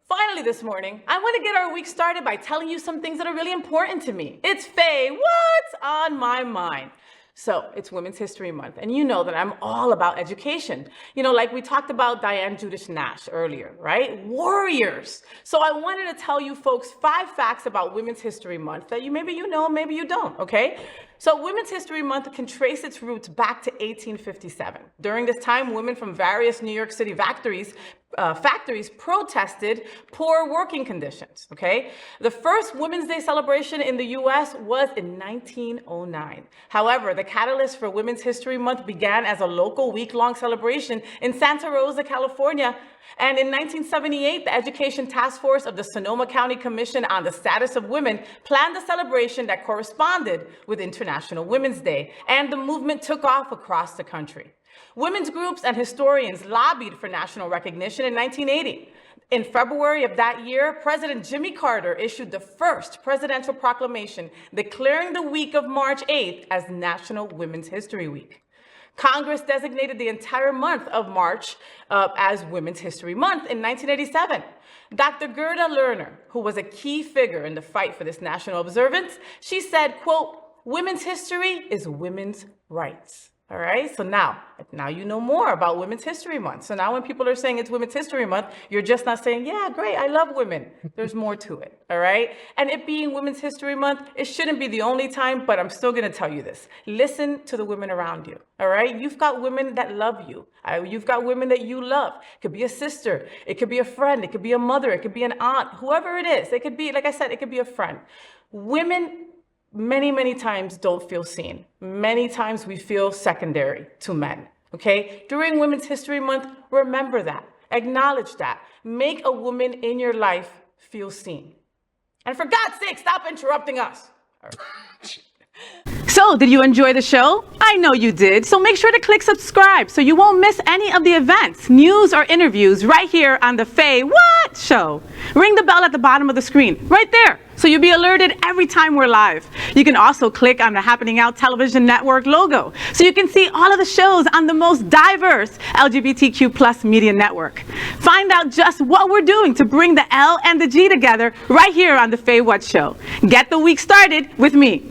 Finally this morning, I want to get our week started by telling you some things that are really important to me. It's Fay, what's on my mind? So it's Women's History Month, and you know that I'm all about education. You know, like we talked about Diane Judish Nash earlier, right? Warriors. So I wanted to tell you folks 5 facts about Women's History Month that maybe you know, maybe you don't, okay? So Women's History Month can trace its roots back to 1857. During this time, women from various New York City factories protested poor working conditions, okay? The first Women's Day celebration in the US was in 1909. However, the catalyst for Women's History Month began as a local week-long celebration in Santa Rosa, California. And in 1978, the Education Task Force of the Sonoma County Commission on the Status of Women planned a celebration that corresponded with International Women's Day, and the movement took off across the country. Women's groups and historians lobbied for national recognition in 1980. In February of that year, President Jimmy Carter issued the first presidential proclamation declaring the week of March 8th as National Women's History Week. Congress designated the entire month of March as Women's History Month in 1987. Dr. Gerda Lerner, who was a key figure in the fight for this national observance, she said, quote, "Women's history is women's rights." All right, so now you know more about Women's History Month. So now when people are saying it's Women's History Month, you're just not saying, yeah, great, I love women. There's more to it, all right? And it being Women's History Month, it shouldn't be the only time, but I'm still gonna tell you this. Listen to the women around you, all right? You've got women that love you. You've got women that you love. It could be a sister, it could be a friend, it could be a mother, it could be an aunt, whoever it is. It could be, like I said, it could be a friend. Women many times don't feel seen. Many times we feel secondary to men, okay? During Women's History Month, remember that, acknowledge that. Make a woman in your life feel seen. And for God's sake, stop interrupting us. All right. So, did you enjoy the show? I know you did. So make sure to click subscribe so you won't miss any of the events, news, or interviews right here on the Fay What Show. Ring the bell at the bottom of the screen, right there, so you'll be alerted every time we're live. You can also click on the Happening Out Television Network logo so you can see all of the shows on the most diverse LGBTQ+ media network. Find out just what we're doing to bring the L and the G together right here on the Fay What Show. Get the week started with me.